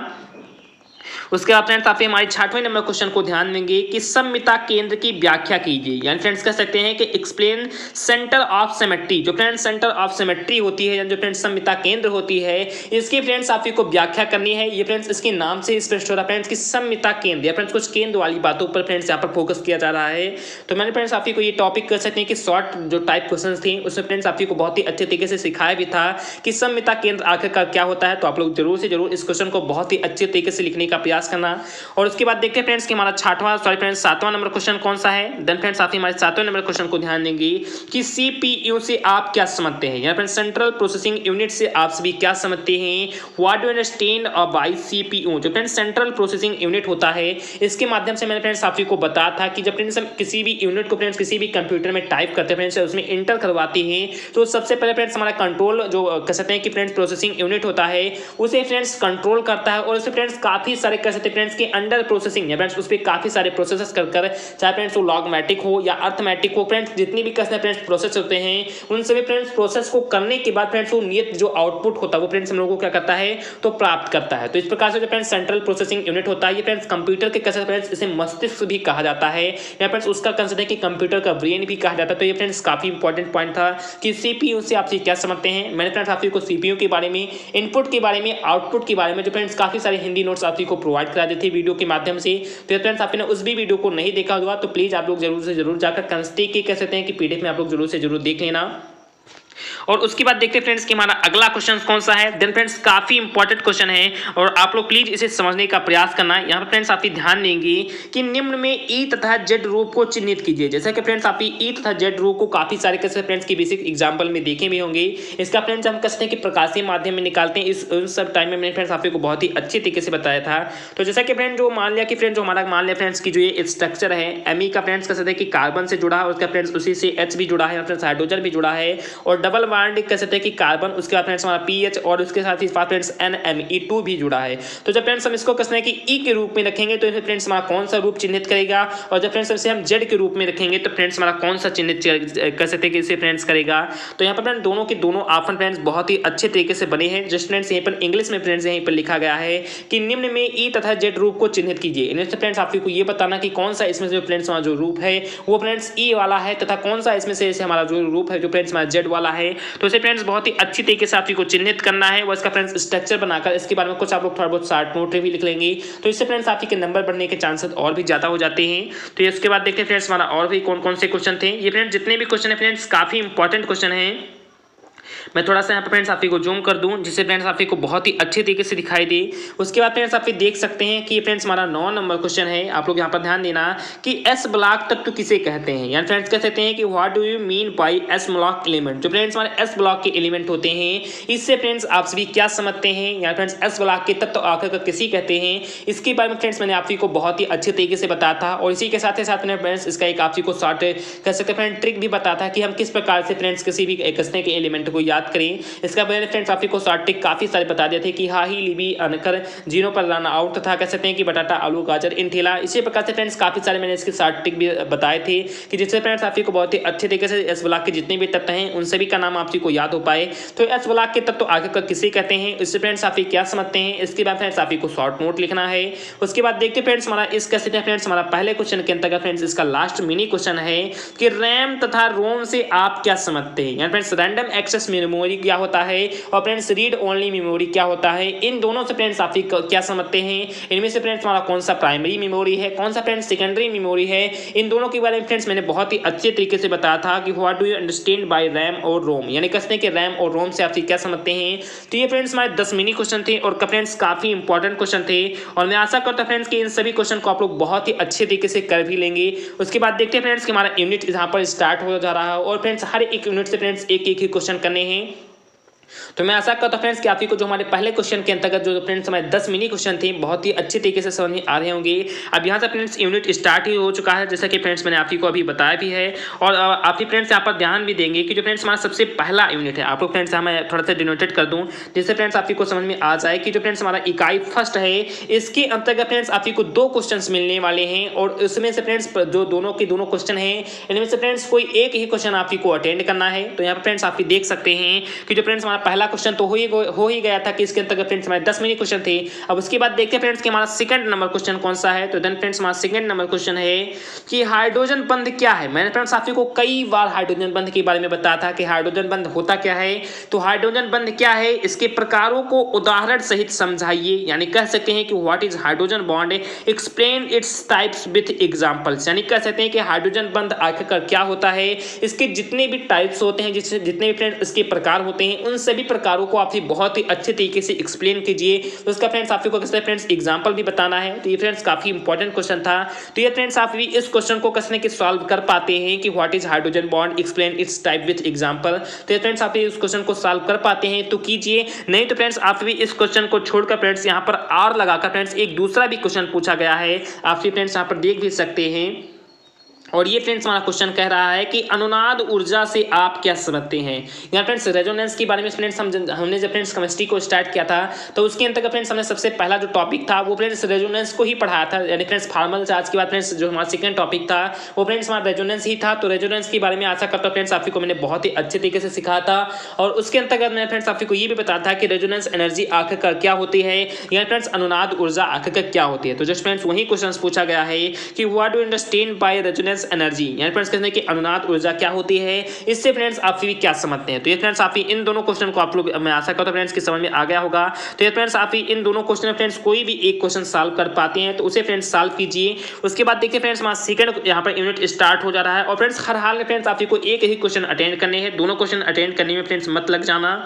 उसके बाद फ्रेंड्स आप हमारे 6वें नंबर क्वेश्चन को ध्यान देंगे कि सममिता केंद्र की व्याख्या कीजिए। यानी फ्रेंड्स कह सकते हैं कि एक्सप्लेन सेंटर ऑफ सिमेट्री। जो फ्रेंड्स सेंटर ऑफ सिमेट्री होती है, जो फ्रेंड्स सममिता केंद्र होती है, इसकी फ्रेंड्स आपको व्याख्या करनी है। ये फ्रेंड्स इसके नाम से स्पष्ट हो रहा है फ्रेंड्स की सममिता केंद्र, या फ्रेंड्स कुछ केंद्र वाली बातों पर फ्रेंड्स यहाँ पर फोकस किया जा रहा है। तो मैंने फ्रेंड्स आपको ये टॉपिक कर सकते हैं कि शॉर्ट जो टाइप क्वेश्चन थे उसमें फ्रेंड्स आपको बहुत ही अच्छे तरीके से सिखाया भी था कि सममिता केंद्र आखिरकार क्या होता है। तो आप लोग जरूर से जरूर इस क्वेश्चन को बहुत ही अच्छे तरीके से लिखने का प्रयास करना। और उसके बाद देखते हैं फ्रेंड्स कि हमारा 7वां नंबर क्वेश्चन कौन सा है। देन फ्रेंड्स आप हमारे 7वें नंबर क्वेश्चन को ध्यान देंगे कि CPU से आप क्या समझते हैं। यानी फ्रेंड्स सेंट्रल प्रोसेसिंग यूनिट से आप सभी क्या समझते हैं। What do you understand by CPU। जो फ्रेंड्स सेंट्रल प्रोसेसिंग यूनिट होता है इसके माध्यम से मैंने फ्रेंड्स आपको बताया था कि जब फ्रेंड्स हम किसी भी यूनिट को फ्रेंड्स किसी भी कंप्यूटर में टाइप करते हैं फ्रेंड्स उसमें इंटर करवाते हैं तो सबसे पहले फ्रेंड्स हमारा कंट्रोल जो कह सकते हैं कि फ्रेंड्स प्रोसेसिंग यूनिट होता है उसे फ्रेंड्स कंट्रोल करता है और उसे फ्रेंड्स काफी सारे कह सकते हैं फ्रेंड्स के अंडर प्रोसेसिंग है फ्रेंड्स उस पर काफी सारे प्रोसेसेस कर चाहे फ्रेंड्स वो लॉगमेटिक हो या अर्थमेटिक हो फ्रेंड्स जितनी भी कहते हैं फ्रेंड्स प्रोसेस होते हैं उन सभी फ्रेंड्स प्रोसेस को करने के बाद फ्रेंड्स वो नियत जो आउटपुट होता है वो फ्रेंड्स हम लोगों को क्या करता है तो प्राप्त करता है। तो इस प्रकार से जो फ्रेंड्स सेंट्रल प्रोसेसिंग यूनिट होता है ये फ्रेंड्स कंप्यूटर के कैसे फ्रेंड्स इसे मस्तिष्क भी कहा जाता है या फ्रेंड्स उसका कंसेप्ट है कि कंप्यूटर का ब्रेन भी कहा जाता है। तो ये फ्रेंड्स काफी इंपॉर्टेंट पॉइंट था कि सीपीयू से आप क्या समझते हैं। मैंने फ्रेंड्स आपको सीपीयू के बारे में, इनपुट के बारे में, आउटपुट के बारे में जो फ्रेंड्स काफी सारे हिंदी नोट्स आपको प्रोवाइड करा दी थी वीडियो के माध्यम से। तो फ्रेंड्स आपने उस भी वीडियो को नहीं देखा होगा तो प्लीज आप लोग जरूर से जरूर जाकर कंस्टे के कह सकते हैं कि पीडीएफ में आप लोग जरूर से जरूर देख लेना। और उसके बाद देखते हैं फ्रेंड्स कि हमारा अगला क्वेश्चन कौन सा है। देन फ्रेंड्स काफी इंपॉर्टेंट क्वेश्चन है और आप लोग प्लीज इसे समझने का प्रयास करना। यहाँ पर फ्रेंड्स आप ध्यान देंगे कि निम्न में ई तथा जेड रूप को चिन्हित कीजिए। जैसे कि फ्रेंड्स आप ई तथा जेड रूप को काफी सारे कैसे फ्रेंड्स की बेसिक एग्जाम्पल में देखे भी होंगे। इसका फ्रेंड्स हम कहते हैं कि प्रकाशीय माध्यम में निकालते हैं। इस सब टाइम में मैंने फ्रेंड्स आपको बहुत ही अच्छे तरीके से बताया था। तो जैसा कि फ्रेंड जो मान लिया कि फ्रेंड जो हमारा मान लिया फ्रेंड्स की जो ये स्ट्रक्चर है एमी का फ्रेंड्स कह सकते हैं कि कार्बन से जुड़ा है, उसका फ्रेंड्स उसी से एच भी जुड़ा है, फ्रेंड्स हाइड्रोजन भी जुड़ा है और डबल बॉन्ड कह सकते हैं कि कार्बन, उसके बाद फ्रेंड्स हमारा पीएच और उसके साथ ही फ्रेंड्स NME2 भी जुड़ा है। तो जब फ्रेंड्स हम इसको कहते हैं कि ई के रूप में रखेंगे तो फ्रेंड्स हमारा कौन सा रूप चिन्हित करेगा और जब फ्रेंड्स इसे हम जेड के रूप में रखेंगे तो फ्रेंड्स हमारा कौन सा चिन्हित कर सकते हैं कि इसे फ्रेंड्स करेगा। तो यहाँ पर फ्रेंड्स दोनों के दोनों ऑप्शन फ्रेंड्स बहुत ही अच्छे तरीके से बने हैं। जस्ट फ्रेंड्स यहाँ पर इंग्लिश में फ्रेंड्स यहाँ पर लिखा गया है कि निम्न में ई तथा जेड रूप को चिन्हित कीजिए। इनमें से फ्रेंड्स आपको ये बताना कि कौन सा इसमें से फ्रेंड्स हमारा जो रूप है वो फ्रेंड्स ई वाला है तथा कौन सा इसमें से हमारा जो रूप है जो फ्रेंड्स हमारा जेड वाला है, तो इसे फ्रेंड्स बहुत ही अच्छी तरीके से आप को चिन्हित करना है। वो इसका फ्रेंड्स स्ट्रक्चर बनाकर इसके बारे में कुछ आप लोग थोड़ा बहुत शॉर्ट नोट भी लिख लेंगे, तो इससे फ्रेंड्स आप के नंबर बढ़ने के चांसेस और भी ज़्यादा हो जाते हैं। तो ये उसके बाद देखते हैं फ्रेंड्स हमारा और भी कौन कौन से क्वेश्चन थे। ये फ्रेंड्स जितने भी क्वेश्चन है फ्रेंड्स काफ़ी इंपॉर्टेंट क्वेश्चन है। मैं थोड़ा सा यहाँ पर फ्रेंड्स आप को जूम कर दूँ जिससे फ्रेंड्स आप को बहुत ही अच्छे तरीके से दिखाई दे। उसके बाद फ्रेंड्स आप देख सकते हैं कि फ्रेंड्स हमारा 9 नंबर क्वेश्चन है। आप लोग यहाँ पर ध्यान देना कि एस ब्लॉक तत्व किसे कहते हैं, यानी फ्रेंड्स कह सकते हैं कि what do you mean by S block element. जो फ्रेंड्स हमारे एस ब्लॉक के एलिमेंट होते हैं, इससे फ्रेंड्स आप सभी क्या समझते हैं, या फ्रेंड्स एस ब्लॉक के तत्व आखिर किसे कहते हैं, इसके बारे में फ्रेंड्स मैंने आप को बहुत ही अच्छे तरीके से बताया था। और इसी के साथ ही साथ मैंने फ्रेंड्स इसका एक आप को शॉर्ट कह सकते हैं फ्रेंड ट्रिक भी बताया था कि हम किस प्रकार से फ्रेंड्स किसी भी कसने के एलिमेंट को याद करें। इसका मैंने फ्रेंड्स आपको शॉर्ट ट्रिक काफी सारे बता दिए थे कि हा ही लिबी अनकर जीरो पर रन आउट तथा कह सकते हैं कि बटाटा आलू गाजर इन ठेला। इसी प्रकार से फ्रेंड्स काफी सारे मैंने इसके शॉर्ट ट्रिक भी बताए थे कि जिससे फ्रेंड्स आपको बहुत ही अच्छे तरीके से एस ब्लॉक के जितने भी तत्व हैं उन सभी का नाम आपको याद हो पाए। तो एस ब्लॉक के तत्व आगे किसे कहते हैं, इससे फ्रेंड्स आप क्या समझते हैं, इसके बाद फ्रेंड्स आपको शॉर्ट नोट लिखना है। उसके बाद देखते फ्रेंड्स हमारा इस कह सकते हैं फ्रेंड्स हमारा पहले क्वेश्चन के अंतर्गत फ्रेंड्स इसका लास्ट मिनी क्वेश्चन है कि रैम तथा रोम से आप क्या समझते हैं, यानी फ्रेंड्स रैंडम एक्सेस मेमोरी क्या होता है और फ्रेंड्स रीड ओनली मेमोरी क्या होता है। इन दोनों से फ्रेंड्स आप क्या समझते हैं, इनमें से फ्रेंड्स हमारा कौन सा प्राइमरी मेमोरी है, कौन सा फ्रेंड्स सेकेंडरी मेमोरी है। इन दोनों के बारे में फ्रेंड्स मैंने बहुत ही अच्छे तरीके से बताया था कि what do you understand by RAM और रोम, यानी कसने के रैम और रोम से आप क्या समझते हैं। तो ये फ्रेंड्स हमारे 10 मिनी क्वेश्चन थे और फ्रेंड्स काफी इंपॉर्टेंट क्वेश्चन थे और मैं आशा करता हूं फ्रेंड्स कि इन सभी क्वेश्चन को आप लोग बहुत ही अच्छे तरीके से कर भी लेंगे। उसके बाद देखते हैं फ्रेंड्स कि हमारा यूनिट यहाँ पर स्टार्ट हो जा रहा है और फ्रेंड्स हर एक यूनिट से फ्रेंड्स एक एक ही क्वेश्चन करने हैं। तो मैं आशा करता हूं फ्रेंड्स कि आपको जो हमारे पहले क्वेश्चन के अंतर्गत जो फ्रेंड्स हमारे 10 मिनी क्वेश्चन थे बहुत ही अच्छे तरीके से समझ में आ रहे होंगे। अब यहाँ से फ्रेंड्स यूनिट स्टार्ट ही हो चुका है, जैसा कि फ्रेंड्स मैंने आपको अभी बताया भी है। और आप फ्रेंड्स यहाँ पर ध्यान भी देंगे कि जो फ्रेंड्स हमारा सबसे पहला यूनिट है, आप लोग फ्रेंड्स मैं थोड़ा सा डिनोटेट कर दूँ जिससे फ्रेंड्स आपको समझ में आ जाए कि जो फ्रेंड्स हमारा इकाई फर्स्ट है इसके अंतर्गत फ्रेंड्स आपको 2 क्वेश्चन मिलने वाले हैं और उसमें से फ्रेंड्स जो दोनों क्वेश्चन है इनमें से फ्रेंड्स कोई एक ही क्वेश्चन आपको अटेंड करना है। तो यहाँ पर फ्रेंड्स आप देख सकते हैं कि जो फ्रेंड्स हमारा पहला क्वेश्चन तो हो ही गया था कि इसके अंतर्गत फ्रेंड्स हमारे 10 मिनी क्वेश्चन थे। अब उसके बाद देखते हैं फ्रेंड्स कि हमारा सेकंड नंबर क्वेश्चन कौन सा है। तो देन फ्रेंड्स हमारा सेकंड नंबर क्वेश्चन है कि हाइड्रोजन बंध क्या है। मैंने फ्रेंड्स आपको कई बार हाइड्रोजन बंध के बारे में बताया था कि हाइड्रोजन बंध होता क्या है। तो हाइड्रोजन बंध क्या है, इसके प्रकारों को उदाहरण सहित समझाइए, यानी कह सकते हैं कि what is hydrogen bond, explain its types with examples, यानी कह सकते हैं कि हाइड्रोजन बंध आखिरकार क्या होता है, इसके जितने भी टाइप्स होते हैं, जितने भी फ्रेंड्स इसके प्रकार होते हैं उन सभी प्रकारों को आप बहुत ही अच्छे तरीके से एक्सप्लेन कीजिए। तो उसका फ्रेंड्स आपको कैसे फ्रेंड्स एग्जांपल भी बताना है। तो ये फ्रेंड्स काफी इंपॉर्टेंट क्वेश्चन था। तो ये फ्रेंड्स आप भी इस क्वेश्चन को कसने के सॉल्व कर पाते हैं कि what is hydrogen bond, explain it's type with example. तो ये फ्रेंड्स आप इस क्वेश्चन को सॉल्व कर पाते हैं तो कीजिए, नहीं तो फ्रेंड्स आप भी इस क्वेश्चन को छोड़कर फ्रेंड्स यहाँ पर आर लगाकर फ्रेंड्स एक दूसरा भी क्वेश्चन पूछा गया है, आप भी फ्रेंड्स यहाँ पर देख भी सकते हैं। और ये फ्रेंड्स हमारा क्वेश्चन कह रहा है कि अनुनाद ऊर्जा से आप क्या समझते हैं। यहाँ फ्रेंड्स रेजोनेंस के बारे में फ्रेंड्स हमने जब फ्रेंड्स केमिस्ट्री को स्टार्ट किया था तो उसके अंतर्गत फ्रेंड्स हमने सबसे पहला जो टॉपिक था वो फ्रेंड्स रेजोनेंस को ही पढ़ाया था, यानी फ्रेंड्स फार्मल चार्ज के बाद फ्रेंड्स जो हमारा सेकंड टॉपिक था वो फ्रेंड्स हमारा रेजोनेंस ही था। तो रेजोनेंस के बारे में आशा करता हूं फ्रेंड्स आपको मैंने बहुत ही अच्छे तरीके से सिखाया था और उसके अंतर्गत मैंने फ्रेंड्स आपको ये भी बताया था कि रेजोनेंस एनर्जी आखिरकार क्या होती है, यानी फ्रेंड्स अनुनाद ऊर्जा आखिरकार क्या होती है। तो जस्ट फ्रेंड्स वही क्वेश्चन पूछा गया है कि what do you understand by resonance energy, यानी फ्रेंड्स कहते हैं कि अनुनाद ऊर्जा क्या होती है, इससे फ्रेंड्स आप भी क्या समझते हैं। तो ये फ्रेंड्स आप इन दोनों क्वेश्चन को आप लोग मैं आशा करता हूं फ्रेंड्स की समझ में आ गया होगा। तो ये फ्रेंड्स आप इन दोनों क्वेश्चन में फ्रेंड्स कोई भी एक क्वेश्चन सॉल्व कर पाते हैं तो उसे फ्रेंड्स सॉल्व कीजिए। उसके बाद देखिए फ्रेंड्स हमारा सेकंड यहाँ पर यूनिट स्टार्ट हो जा रहा है और फ्रेंड्स हर हाल में फ्रेंड्स आपको एक ही क्वेश्चन अटेंड करने हैं, दोनों क्वेश्चन अटेंड करने में फ्रेंड्स मत लग जाना।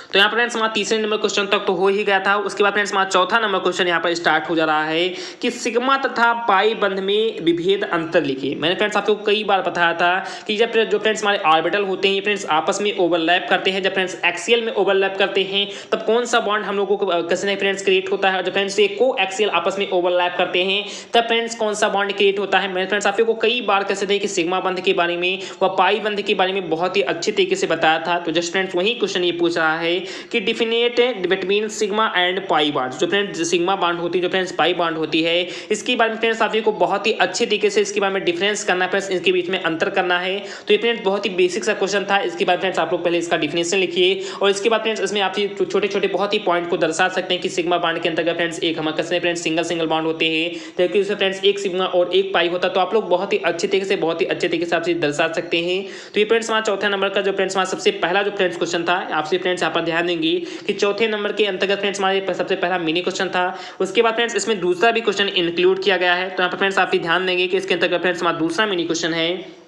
तो यहाँ पर फ्रेंड्स हमारा तीसरे नंबर क्वेश्चन तक तो हो ही गया था। उसके बाद फ्रेंड्स हमारा चौथा नंबर क्वेश्चन यहाँ पर स्टार्ट हो जा रहा है कि सिग्मा तथा पाई बंध में विभेद अंतर लिखिए। मैंने फ्रेंड्स आपको कई बार बताया था कि जब जो फ्रेंड्स हमारे ऑर्बिटल होते हैं ये फ्रेंड्स आपस में ओवरलैप करते हैं, जब फ्रेंड्स एक्सियल में ओवरलैप करते हैं तब कौन सा बॉन्ड हम लोगों को कसने फ्रेंड्स क्रिएट होता है, और जब फ्रेंड्स ये को एक्सियल आपस में ओवरलैप करते हैं तब फ्रेंड्स कौन सा बॉन्ड क्रिएट होता है। मैंने फ्रेंड्स आपको कई बार कह सकते हैं कि सिग्मा बंध के बारे में व पाई बंध के बारे में बहुत ही अच्छे तरीके से बताया था। तो जस्ट फ्रेंड्स वही क्वेश्चन ये पूछ रहा है कि definite between sigma and pi bond. जो फ्रेंड्स सिग्मा बॉन्ड होती है, जो फ्रेंड्स पाई बॉन्ड होती है, इसके बारे में फ्रेंड्स आप को बहुत ही अच्छे तरीके से इसके बारे में डिफरेंस करना है फ्रेंड्स, इनके बीच में अंतर करना है। तो ये फ्रेंड्स बहुत ही बेसिक सा क्वेश्चन था। इसके बाद फ्रेंड्स आप लोग पहले इसका डिफिनेशन लिखिए और इसके बाद फ्रेंड्स इसमें आप छोटे छोटे बहुत ही पॉइंट को दर्शा सकते हैं कि सिग्मा बॉन्ड के अंतर्गत फ्रेंड्स एक हम कहते हैं फ्रेंड्स सिंगल बॉन्ड होते हैं, जबकि उसमें फ्रेंड्स एक सिग्मा और एक पाई होता है। तो आप लोग बहुत ही अच्छे तरीके से आप दर्शा सकते हैं। तो ये फ्रेंड्स हमारा चौथे नंबर का जो फ्रेंड्स हमारा सबसे पहला जो फ्रेंड्स क्वेश्चन था, आपसे फ्रेंड्स यहाँ पर ध्यान देंगे कि चौथे नंबर के अंतर्गत फ्रेंड्स हमारे सबसे पहला मिनी क्वेश्चन था। उसके बाद फ्रेंड्स इसमें दूसरा भी क्वेश्चन इंक्लूड किया गया है। तो यहाँ पर फ्रेंड्स आप ध्यान देंगे कि इसके अंतर्गत फ्रेंड्स हमारा दूसरा मिनी क्वेश्चन है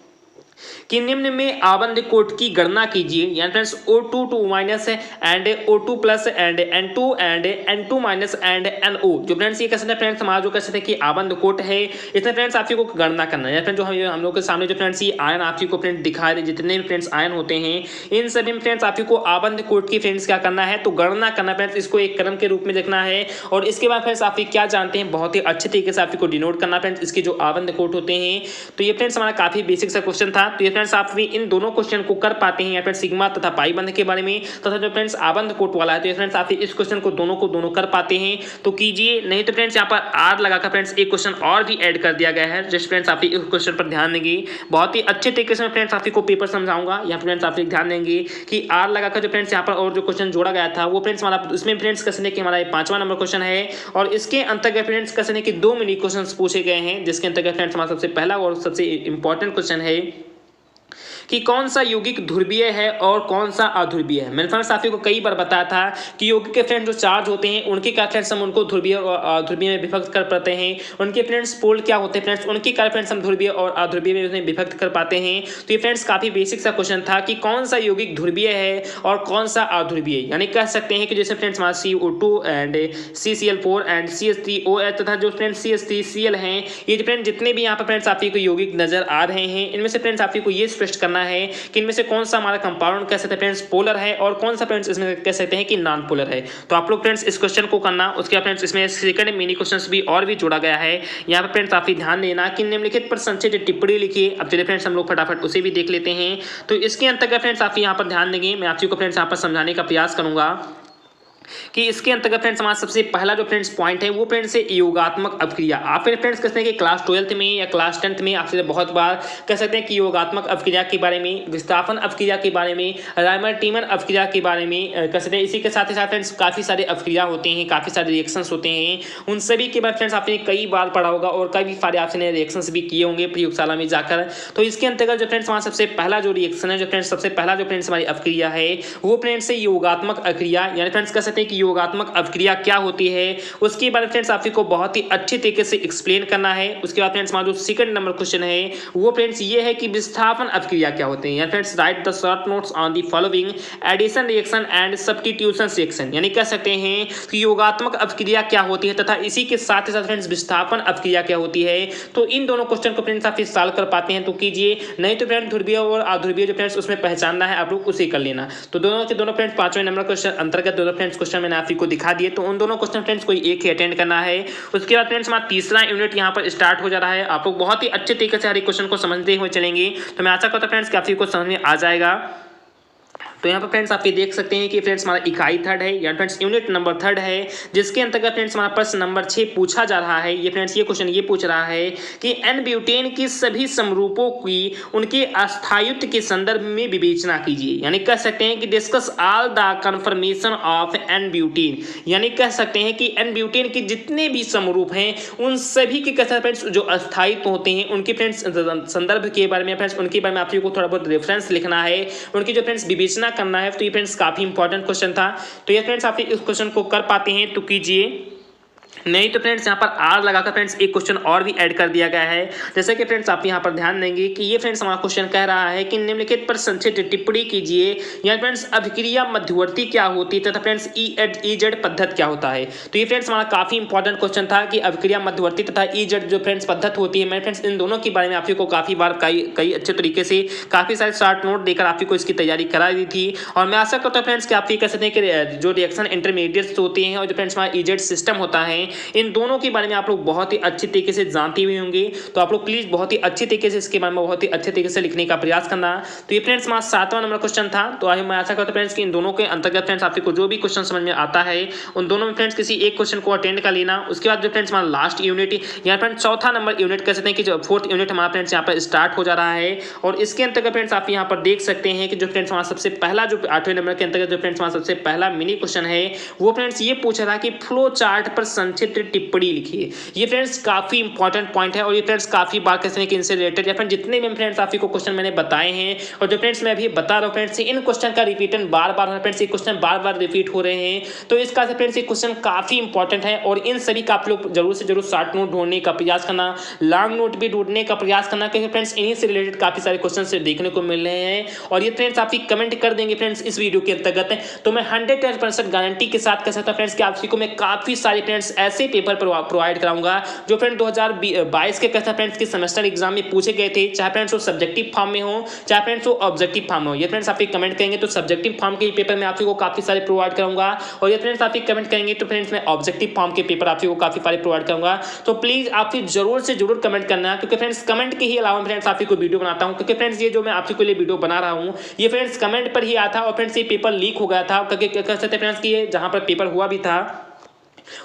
कि निम्न में आबंध कोट की गणना कीजिए, यानी friends O2 minus and O2 plus and N2 and N2 minus and NO। जो फ्रेंड्स ये कैसे फ्रेंड्स हमारा जो कैसे कि आबंध कोट है, इसमें फ्रेंड्स आप को गणना करना है। फ्रेंड्स जो हम लोग के सामने जो फ्रेंड्स ये आयन आप को फ्रेंड्स दिखाए, जितने भी फ्रेंड्स आयन होते हैं, इन सभी में फ्रेंड्स आप को आबंध कोट की फ्रेंड्स क्या करना है, तो गणना करना फ्रेंड्स, इसको एक क्रम के रूप में देखना है। और इसके बाद फ्रेंड्स आप क्या जानते हैं, बहुत ही अच्छे तरीके से आपको डिनोट करना फ्रेंड्स इसके जो आबंध कोट होते हैं। तो ये फ्रेंड्स हमारा काफी बेसिक सा क्वेश्चन था। तो ये फ्रेंड्स आप भी इन दोनों क्वेश्चन को कर पाते हैं, या फिर सिग्मा तथा पाई बंध के बारे में, तथा जो फ्रेंड्स आबंध कोट वाला है, तो फ्रेंड्स आप इस क्वेश्चन को दोनों कर पाते हैं तो कीजिए। नहीं तो फ्रेंड्स यहाँ पर आर लगाकर फ्रेंड्स एक क्वेश्चन और भी ऐड कर दिया गया है। जस्ट फ्रेंड्स आप इस क्वेश्चन पर ध्यान देंगे, बहुत ही अच्छे तरीके से फ्रेंड्स आप को पेपर समझाऊंगा। यहाँ फ्रेंड्स आप ध्यान देंगे कि आर लगाकर जो फ्रेंड्स यहाँ पर और जो क्वेश्चन जोड़ा गया था, वो फ्रेंड्स हमारा इसमें फ्रेंड्स कैसे कि हमारा 5वां नंबर क्वेश्चन है। और इसके अंतर्गत फ्रेंड्स कैसे कि 2 मिनी क्वेश्चन पूछे गए हैं, जिसके अंतर्गत फ्रेंड्स हमारा सबसे पहला और सबसे इंपॉर्टेंट क्वेश्चन है कि कौन सा यौगिक ध्रुवीय है और कौन सा अध्रुवीय है। मैंने फ्रेंड्स आप को कई बार बताया था कि यौगिक के फ्रेंड्स जो चार्ज होते हैं, उनके क्या फ्रेंड्स हम उनको ध्रुवीय और अध्रुवीय में विभक्त कर पाते हैं। उनके फ्रेंड्स पोल क्या होते हैं फ्रेंड्स, उनके क्या फ्रेंड्स हम ध्रुवीय और अध्रुवीय में विभक्त कर पाते हैं। तो ये फ्रेंड्स काफी बेसिक सा क्वेश्चन था कि कौन सा यौगिक ध्रुवीय है और कौन सा अध्रुवीय, यानी कह सकते हैं कि जैसे फ्रेंड्स हमारा CO2 and CCl4 and CH3OH तथा जो फ्रेंड्स CH3Cl हैं, ये फ्रेंड्स जितने भी यहाँ पर फ्रेंड्स आप को यौगिक नजर आ रहे हैं, इनमें से फ्रेंड्स आप को ये स्पष्ट करना है कि इनमें से कौन सा हमारा कंपाउंड कह सकते हैं फ्रेंड्स पोलर है और कौन सा फ्रेंड्स इसमें कह सकते हैं कि नॉन पोलर है। तो आप लोग फ्रेंड्स इस क्वेश्चन को करना। उसके बाद फ्रेंड्स इसमें सेकंड मिनी क्वेश्चंस भी और भी जोड़ा गया है। यहाँ पर फ्रेंड्स आप ध्यान देना कि निम्नलिखित पर संक्षिप्त टिप्पणी लिखिए। अब चलिए फ्रेंड्स हम लोग फटाफट उसे भी देख लेते हैं। तो इसके अंतर्गत फ्रेंड्स आप यहाँ पर ध्यान देंगे, मैं आप को फ्रेंड्स यहाँ पर समझाने का प्रयास करूंगा कि इसके अंतर्गत फ्रेंड्स हमारा सबसे पहला जो फ्रेंड्स पॉइंट है, वो फ्रेंड्स है योगात्मक अपक्रिया। आप फ्रेंड्स कहते हैं कि क्लास 12th में या क्लास 10th में आपसे बहुत बार कह सकते हैं कि योगात्मक अपक्रिया के बारे में, विस्थापन अपक्रिया के बारे में, रायमर टीमन अपक्रिया के बारे में कह सकते हैं। इसी के साथ ही साथ फ्रेंड्स काफी सारे अपक्रिया होते हैं, काफी सारे रिएक्शंस होते हैं, उन सभी के बाद फ्रेंड्स आपने कई बार पढ़ा होगा और कई सारे आपने रिएक्शंस भी किए होंगे प्रयोगशाला में जाकर। तो इसके अंतर्गत जो फ्रेंड्स हमारा सबसे पहला जो रिएक्शन है, जो फ्रेंड्स सबसे पहला जो फ्रेंड्स हमारी अपक्रिया है, वो फ्रेंड्स है योगात्मक अपक्रिया। यानी फ्रेंड्स कह सकते हैं कि योगात्मक अपक्रिया क्या होती है, उसके बारे में फ्रेंड्स आपको बहुत ही अच्छे तरीके से एक्सप्लेन करना है। उसके बाद फ्रेंड्स हमारा जो सेकंड नंबर क्वेश्चन है, वो फ्रेंड्स ये है कि विस्थापन अपक्रिया क्या होते हैं। यानी friends write the short notes on the following addition reaction and substitution reaction. यानी कह सकते हैं कि योगात्मक अपक्रिया क्या होती है तथा इसी के साथ ही साथ फ्रेंड्स विस्थापन अपक्रिया क्या होती है। तो इन दोनों क्वेश्चन को फ्रेंड्स आप सॉल्व कर पाते हैं तो कीजिए, नहीं तो फ्रेंड्स ध्रुवीय और अध्रुवीय जो फ्रेंड्स उसमें पहचानना है, आप लोग उसे कर लेना। तो दोनों के दोनों फ्रेंड्स 5वें नंबर क्वेश्चन अंतर्गत दोनों फ्रेंड्स क्वेश्चन मैंने आपको दिखा दिए। तो उन दोनों क्वेश्चन फ्रेंड्स कोई एक ही अटेंड करना है। उसके बाद फ्रेंड्स हमारा तीसरा यूनिट यहाँ पर स्टार्ट हो जा रहा है। आप लोग बहुत ही अच्छे तरीके से हर एक क्वेश्चन को समझते हुए चलेंगे। तो मैं आशा करता हूँ फ्रेंड्स कि आपको समझ में आ जाएगा। तो यहाँ पर फ्रेंड्स आप ये देख सकते हैं कि फ्रेंड्स हमारा इकाई 3 है, या फ्रेंड्स यूनिट नंबर 3 है, जिसके अंतर्गत फ्रेंड्स हमारा प्रश्न नंबर 6 पूछा जा रहा है। ये फ्रेंड्स ये क्वेश्चन ये पूछ रहा है कि एन ब्यूटेन की सभी समरूपों की उनके अस्थायित्व के संदर्भ में विवेचना कीजिए। यानी कह सकते हैं कि discuss all the conformation of n butane. यानी कह सकते हैं कि एन ब्यूटेन के जितने भी समरूप हैं, उन सभी के कैसे फ्रेंड्स जो अस्थायित्व होते हैं, उनके फ्रेंड्स संदर्भ के बारे में फ्रेंड्स उनके बारे में आपको थोड़ा बहुत रेफरेंस लिखना है, उनकी जो फ्रेंड्स विवेचना करना है। तो ये फ्रेंड्स काफी इंपॉर्टेंट क्वेश्चन था। तो ये फ्रेंड्स आप इस क्वेश्चन को कर पाते हैं तो कीजिए, नहीं तो फ्रेंड्स यहाँ पर आर लगाकर फ्रेंड्स एक क्वेश्चन और भी ऐड कर दिया गया है। जैसे कि फ्रेंड्स आप यहाँ पर ध्यान देंगे कि ये फ्रेंड्स हमारा क्वेश्चन कह रहा है कि निम्नलिखित पर संक्षिप्त टिप्पणी कीजिए। यानी फ्रेंड्स अभिक्रिया मध्यवर्ती क्या होती है तथा फ्रेंड्स EZ पद्धति क्या होता है। तो ये फ्रेंड्स हमारा काफी इंपॉर्टेंट क्वेश्चन था कि अभिक्रिया मध्यवर्ती तथा EZ जो फ्रेंड्स पद्धति होती है। मैं फ्रेंड्स इन दोनों के बारे में आपको काफी बार कई अच्छे तरीके से काफी सारे शॉर्ट नोट देकर आपको इसकी तैयारी करा दी थी। और मैं आशा करता हूँ फ्रेंड्स कि आप ये कह सकते हैं कि जो रिएक्शन इंटरमीडिएट्स होते हैं और जो फ्रेंड्स हमारा EZ सिस्टम होता है, इन दोनों के बारे में आप लोग बहुत ही अच्छी तरीके से जानते हुए होंगे। तो आप लोग प्लीज बहुत ही अच्छी तरीके से इसके बारे में बहुत ही अच्छे तरीके से लिखने का प्रयास करना। तो ये फ्रेंड्स हमारा 7वां नंबर क्वेश्चन था। तो आज मैं आशा करता हूं फ्रेंड्स कि इन दोनों के अंतर्गत फ्रेंड्स आपको जो भी क्वेश्चन समझ में आता है उन दोनों में फ्रेंड्स किसी एक क्वेश्चन को अटेंड कर लेना। उसके बाद जो फ्रेंड्स हमारा लास्ट यूनिट यहाँ फ्रेंड्स चौथा नंबर यूनिट कह सकते हैं कि जो 4th यूनिट हमारा फ्रेंड्स यहाँ पर स्टार्ट हो जा रहा है। और इसके अंतर्गत फ्रेंड्स आप यहाँ पर देख सकते हैं कि जो फ्रेंड्स हमारा सबसे पहला जो 8वें नंबर के अंतर्गत जो फ्रेंड्स हमारा सबसे पहला मिनी क्वेश्चन है वो फ्रेंड्स ये पूछ रहा है कि फ्लो चार्ट पर संक्षिप्त टिप्पणी लिखिए। ये फ्रेंड्स काफी इंपॉर्टेंट पॉइंट है और ये फ्रेंड्स काफी बार कहते हैं कि इनसे रिलेटेड या फिर जितने भी फ्रेंड्स आपको क्वेश्चन मैंने बताए हैं और जो फ्रेंड्स मैं अभी बता रहा हूँ फ्रेंड्स इन क्वेश्चन का रिपीटन बार बार फ्रेंड्स ये क्वेश्चन बार बार रिपीट हो रहे हैं। तो इसका फ्रेंड्स ये क्वेश्चन काफी इंपॉर्टेंट है और इन सभी का आप लोग जरूर से जरूर शॉर्ट नोट ढूंढने का प्रयास करना, लॉन्ग नोट भी ढूंढने का प्रयास करना, क्योंकि फ्रेंड्स इन्हीं से रिलेटेड काफी सारे क्वेश्चन से देखने को मिल रहे हैं। और ये फ्रेंड्स आप कमेंट कर देंगे फ्रेंड्स इस वीडियो के अंतर्गत तो मैं 100% गारंटी के साथ कह सकता हूं फ्रेंड्स कि आपको मैं काफी सारे फ्रेंड्स ऐसे पेपर प्रोवाइड कराऊंगा जो फ्रेंड 2022 के कहता फ्रेंड्स के सेमेस्टर एग्जाम में पूछे गए थे, चाहे फ्रेंड्स वो सब्जेक्टिव फॉर्म में हो चाहे फ्रेंड्स वो ऑब्जेक्टिव फॉर्म में हो। ये फ्रेंड्स आप कमेंट करेंगे तो सब्जेक्टिव फॉर्म के पेपर में आपको काफी सारे प्रोवाइड करूंगा और ये फ्रेंड्स आप कमेंट करेंगे तो फ्रेंड्स मैं ऑब्जेक्टिव फॉर्म के पेपर आपको काफी सारे प्रोवाइड करूंगा। तो प्लीज आप जरूर से जरूर कमेंट करना, क्योंकि फ्रेंड्स कमेंट के ही अलावा फ्रेंड्स आपको वीडियो बनाता हूं, क्योंकि फ्रेंड्स ये जो मैं आपके लिए वीडियो बना रहा हूं ये फ्रेंड्स कमेंट पर ही आया था और फ्रेंड्स ये पेपर लीक हो गया था कह सकते फ्रेंड्स कि ये जहां पर पेपर हुआ भी था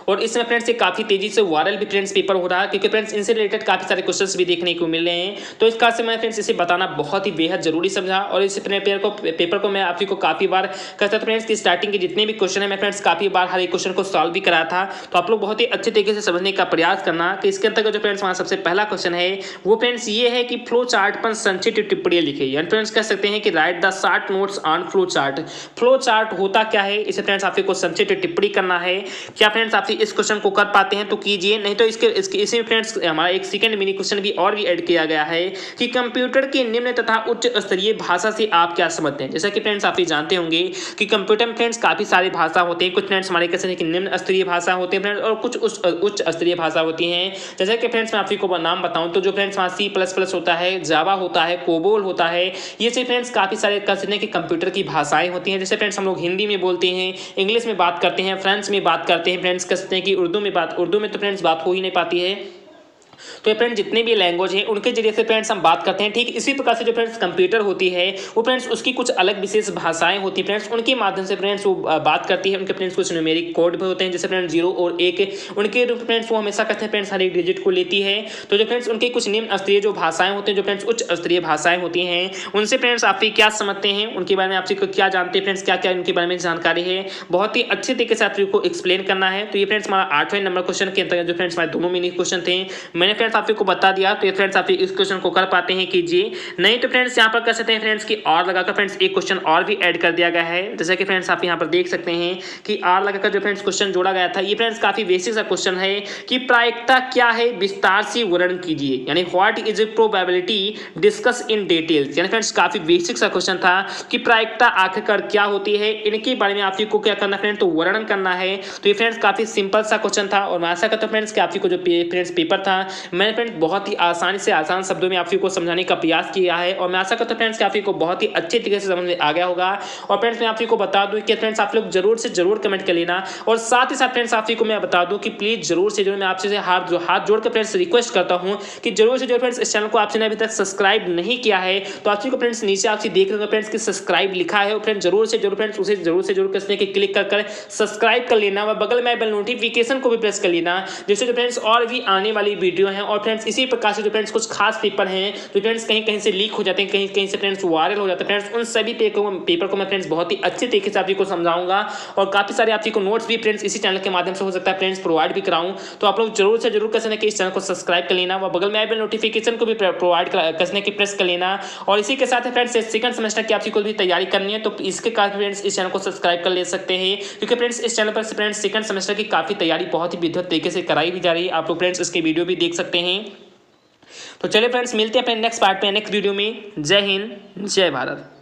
और इसमें फ्रेंड्स ये काफी तेजी से वायरल भी फ्रेंड्स पेपर हो रहा है, क्योंकि फ्रेंड्स इनसे रिलेटेड काफी सारे क्वेश्चंस भी देखने को मिल रहे हैं। तो इस कारण से मैं फ्रेंड्स इसे बताना बहुत ही बेहद जरूरी समझा और इस पेपर को मैं आपको काफी बार कहता था फ्रेंड्स की स्टार्टिंग के जितने भी क्वेश्चन है मैं फ्रेंड्स काफी बार हर एक क्वेश्चन को सॉल्व भी कराया था। तो आप लोग बहुत ही अच्छे तरीके से समझने का प्रयास करना कि इसके अंतर्गत जो फ्रेंड्स हमारा सबसे पहला क्वेश्चन है वो फ्रेंड्स ये है कि फ्लो चार्ट पर संक्षिप्त टिप्पणी लिखे, यानी फ्रेंड्स कह सकते हैं कि right the short notes on flow chart. Flow chart होता क्या है इसे फ्रेंड्स आपको संक्षिप्त टिप्पणी करना है। क्या फ्रेंड्स आप इस क्वेश्चन को कर पाते हैं तो कीजिए, नहीं तो इसमें फ्रेंड्स हमारा एक सेकंड मिनी क्वेश्चन भी और भी ऐड किया गया है कि कंप्यूटर की निम्न तथा उच्च स्तरीय भाषा से आप क्या समझते हैं। जैसा कि फ्रेंड्स आप जानते होंगे कि कंप्यूटर में फ्रेंड्स काफी सारी भाषा होते हैं, कुछ फ्रेंड्स हमारे कहते हैं कि निम्न स्तरीय भाषा होते हैं फ्रेंड्स और कुछ उच्च स्तरीय भाषा होती हैं। जैसे कि फ्रेंड्स मैं आपको नाम बताऊं तो जो फ्रेंड्स वहाँ C++ होता है, जावा होता है, कोबोल होता है, ये से फ्रेंड्स काफी सारे कह सकते हैं कि कंप्यूटर की भाषाएं होती हैं। जैसे फ्रेंड्स हम लोग हिंदी में बोलते हैं, इंग्लिश में बात करते हैं, फ्रेंच में बात करते हैं, फ्रेंड्स कह सकते हैं कि उर्दू में तो फ्रेंड्स बात हो ही नहीं पाती है। तो फ्रेंड्स जितने भी लैंग्वेज हैं उनके जरिए से फ्रेंड्स हम बात करते हैं। ठीक इसी प्रकार से जो फ्रेंड्स कंप्यूटर होती है वो फ्रेंड्स उसकी कुछ अलग विशेष भाषाएं होती हैं फ्रेंड्स, उनके माध्यम से फ्रेंड्स वो बात करती है। उनके फ्रेंड्स कुछ न्यूमेरिक कोड भी होते हैं जैसे फ्रेंड्स 0 और 1, उनके फ्रेंड्स वो हमेशा कहते हैं फ्रेंड्स हर एक डिजिट को लेती है। तो जो फ्रेंड्स उनके कुछ निम्न स्तरीय जो भाषाएं होती हैं, जो फ्रेंड्स उच्च स्तरीय भाषाएं होती हैं, उनसे फ्रेंड्स आप क्या समझते हैं, उनके बारे में आपसे क्या जानते हैं फ्रेंड्स, क्या क्या उनके बारे में जानकारी है, बहुत ही अच्छे तरीके से आपको एक्सप्लेन करना है। तो ये फ्रेंड्स हमारा 8वें नंबर क्वेश्चन के अंतर्गत जो फ्रेंड्स हमारे दोनों मिनी क्वेश्चन थे मैंने फ्रेंड्स आपको बता दिया। तो ये फ्रेंड्स आप इस क्वेश्चन को कर पाते हैं कीजिए, नहीं तो फ्रेंड्स यहाँ पर कर सकते हैं फ्रेंड्स की और लगाकर फ्रेंड्स एक क्वेश्चन और भी ऐड कर दिया गया है। जैसे कि फ्रेंड्स आप यहाँ पर देख सकते हैं कि आर लगाकर जो फ्रेंड्स क्वेश्चन जोड़ा गया था, ये फ्रेंड्स काफी बेसिक सा क्वेश्चन है कि प्रायिकता क्या है विस्तार से वर्णन कीजिए, यानी what is a probability discuss in details. यानी फ्रेंड्स काफी बेसिक सा क्वेश्चन था कि प्रायिकता आखिरकार क्या होती है, इनके बारे में आपको क्या करना फ्रेंड्स तो वर्णन करना है। तो ये फ्रेंड्स काफी सिंपल सा क्वेश्चन था और मैं आशा करता हूं फ्रेंड्स कि आपको जो फ्रेंड्स पेपर था मैंने फ्रेंड्स बहुत ही आसानी से आसान शब्दों में आपको समझाने का प्रयास किया है और मैं आशा करता हूं फ्रेंड्स कि आपको बहुत ही अच्छे तरीके से समझ में आ गया होगा। और फ्रेंड्स मैं आपको बता दूं कि फ्रेंड्स आप लोग जरूर से जरूर कमेंट कर लेना और साथ ही साथ फ्रेंड्स आपको मैं बता दूं कि प्लीज जरूर से जरूर मैं आपसे हाथ जोड़ कर फ्रेंड्स रिक्वेस्ट करता हूं कि जरूर से जरूर फ्रेंड्स इस चैनल को आपने अभी तक सब्सक्राइब नहीं किया है तो आपको फ्रेंड्स नीचे आपसे देख रहे हो फ्रेंड्स कि सब्सक्राइब लिखा है और फ्रेंड्स जरूर से जरूर फ्रेंड्स उसे जरूर से जरूर कसने के क्लिक कर सब्सक्राइब कर लेना और बगल में बेल नोटिफिकेशन को भी प्रेस कर लेना, जिससे जो फ्रेंड्स और भी आने वाली वीडियो है और फ्रेंड्स इसी प्रकार से जो फ्रेंड्स कुछ खास पेपर हैं जो फ्रेंड्स कहीं कहीं से लीक हो जाते हैं, कहीं कहीं से फ्रेंड्स वायरल हो जाते हैं फ्रेंड्स, उन सभी पेपर को मैं फ्रेंड्स बहुत ही अच्छे तरीके से आपको समझाऊंगा और काफी सारे आपको नोट्स भी फ्रेंड्स इसी चैनल के माध्यम से हो सकता है फ्रेंड्स प्रोवाइड भी कराऊं। तो आप लोग जरूर से जरूर कसने के इस चैनल को सब्सक्राइब कर लेना और बगल में बेल नोटिफिकेशन को भी प्रोवाइड कसने की प्रेस कर लेना। और इसी के साथ फ्रेंड्स सेकंड सेमेस्टर की आपको भी तैयारी करनी है तो इसके कारण फ्रेंड्स इस चैनल को सब्सक्राइब कर ले सकते हैं, क्योंकि फ्रेंड्स इस चैनल पर फ्रेंड्स सेकंड सेमेस्टर की काफी तैयारी बहुत ही विधिवत तरीके से कराई भी जा रही है। आप लोग फ्रेंड्स इसके वीडियो भी देख सकते हैं। तो चलिए फ्रेंड्स मिलते हैं अपने नेक्स्ट पार्ट में नेक्स्ट वीडियो में। जय हिंद, जय भारत।